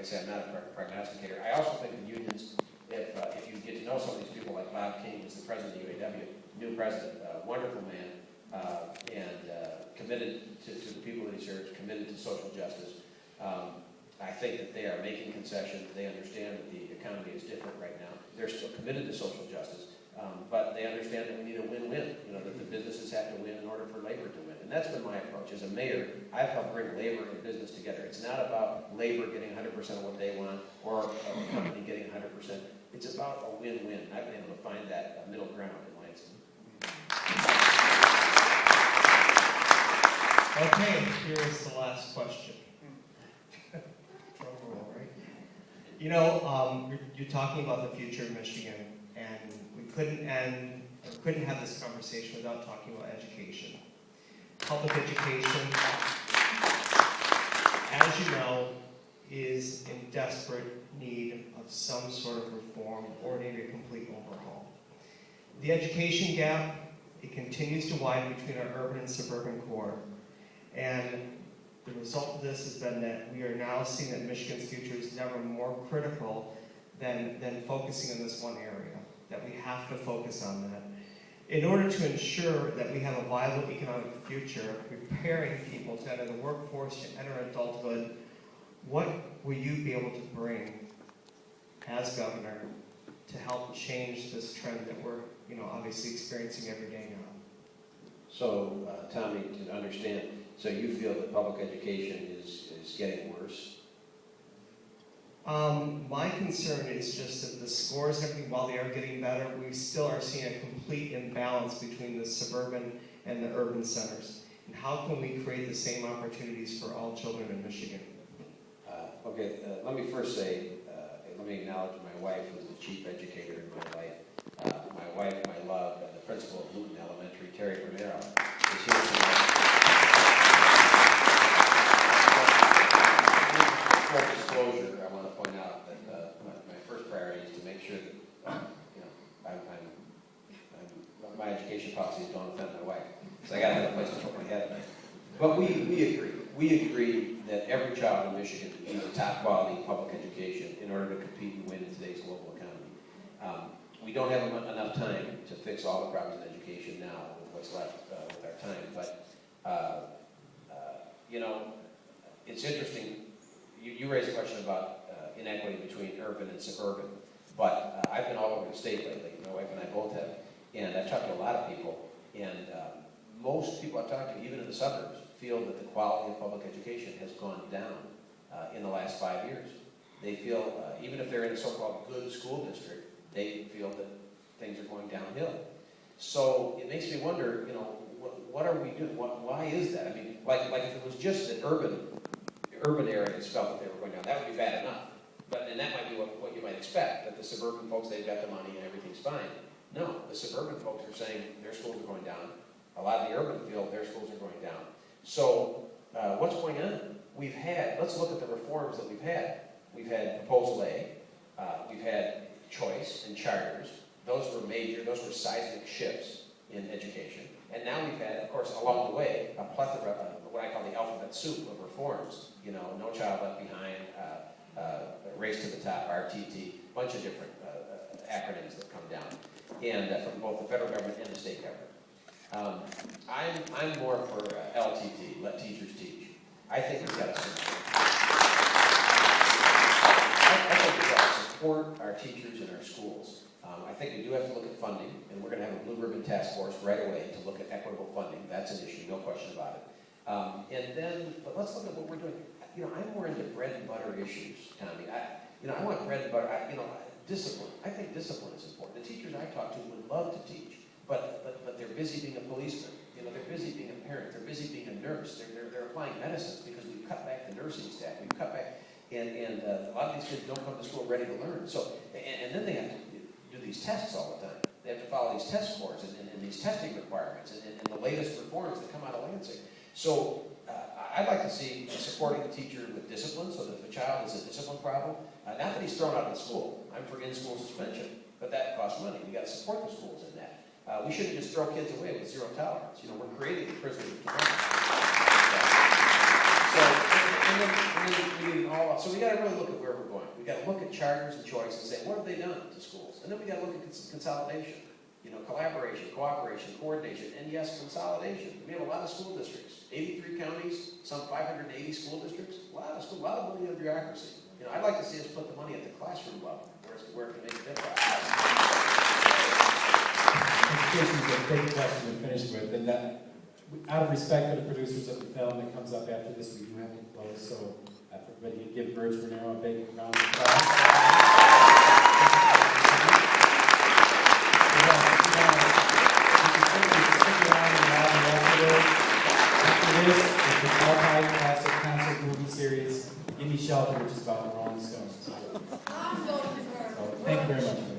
I say, I'm not a prognosticator. I also think the unions, if you get to know some of these people, like Bob King, who's the president of the UAW, new president, wonderful man, and committed to the people that he serves, committed to social justice. I think that they are making concessions. They understand that the economy is different right now. They're still committed to social justice, but they understand that we need a win-win, that the businesses have to win in order for labor to win. And that's been my approach. As a mayor, I've helped bring labor and business together. It's not about labor getting 100% of what they want or a company getting 100%. It's about a win-win. I've been able to find that middle ground in Lansing. Okay, here is the last question. Drum roll, right? You're talking about the future of Michigan, and we couldn't have this conversation without talking about education. Public education, as you know, is in desperate need of some sort of reform or maybe a complete overhaul. The education gap, it continues to widen between our urban and suburban core. And the result of this has been that we are now seeing that Michigan's future is never more critical than focusing on this one area, that we have to focus on that. In order to ensure that we have a viable economic future, preparing people to enter the workforce, to enter adulthood, what will you be able to bring as governor to help change this trend that we're obviously experiencing every day now? So, Tommy, to understand, so you feel that public education is getting worse? My concern is just that the scores, while they are getting better, we still are seeing a complete imbalance between the suburban and the urban centers. And how can we create the same opportunities for all children in Michigan? Let me first say, let me acknowledge my wife, who's the chief educator in my life. My wife, my love, and the principal of Luton Elementary, Terry Primero, is here tonight. Full disclosure, I want to point out that my first priority is to make sure that my education policies don't offend my wife. So I got to have a place to put my head in. But we agree. We agree that every child in Michigan needs a top quality public education in order to compete and win in today's global economy. We don't have enough time to fix all the problems in education now with what's left with our time. But it's interesting. You raised a question about inequity between urban and suburban, but I've been all over the state lately. My wife and I both have, and I've talked to a lot of people, and most people I've talked to, even in the suburbs, feel that the quality of public education has gone down in the last 5 years. They feel, even if they're in a so-called good school district, they feel that things are going downhill. So it makes me wonder, what are we doing? Why is that? I mean, like if it was just that urban areas felt that they were going down, that would be bad enough. And that might be what you might expect, that the suburban folks, they've got the money and everything's fine. No, the suburban folks are saying their schools are going down. A lot of the urban feel their schools are going down. So what's going on? Let's look at the reforms that we've had. We've had Proposal A, we've had choice and charters. Those were seismic shifts in education. And now we've had, of course, along the way, a plethora of what I call the alphabet soup of reforms. No Child Left Behind, Race to the Top, RTT, a bunch of different acronyms that come down, and from both the federal government and the state government. I'm more for LTT, let teachers teach. I think we've got to support our teachers in our schools. I think we do have to look at funding, and we're going to have a blue ribbon task force right away to look at equitable funding. That's an issue, no question about it. But let's look at what we're doing. I'm more into bread and butter issues, Tommy. I want bread and butter. Discipline. I think discipline is important. The teachers I talk to would love to teach, but they're busy being a policeman. They're busy being a parent. They're busy being a nurse. They're applying medicines because we've cut back the nursing staff. We've cut back, and a lot of these kids don't come to school ready to learn. So, and then they have to do these tests all the time. They have to follow these test scores and these testing requirements and the latest reforms that come out of Lansing. So I'd like to see supporting the teacher with discipline, so that if a child has a discipline problem, not that he's thrown out of the school. I'm for in-school suspension, but that costs money. We got to support the schools in that. We shouldn't just throw kids away with zero tolerance. We're creating the prisoners of tomorrow. So, and we need all, so we gotta really look at where we're going. We gotta look at charters and choice and say, what have they done to schools? And then we gotta look at consolidation, collaboration, cooperation, coordination, and yes, consolidation. We have a lot of school districts, 83 counties, some 580 school districts, a lot of money in bureaucracy. I'd like to see us put the money at the classroom level, where it can make a difference. Education is a great question to finish with, and that, out of respect for the producers of the film that comes up after this, we do have to close, so everybody can give Virg a big round of applause. After this is the multi-classic concert movie series, Give Me Shelter, which is about the Rolling Stones. So, thank you very much.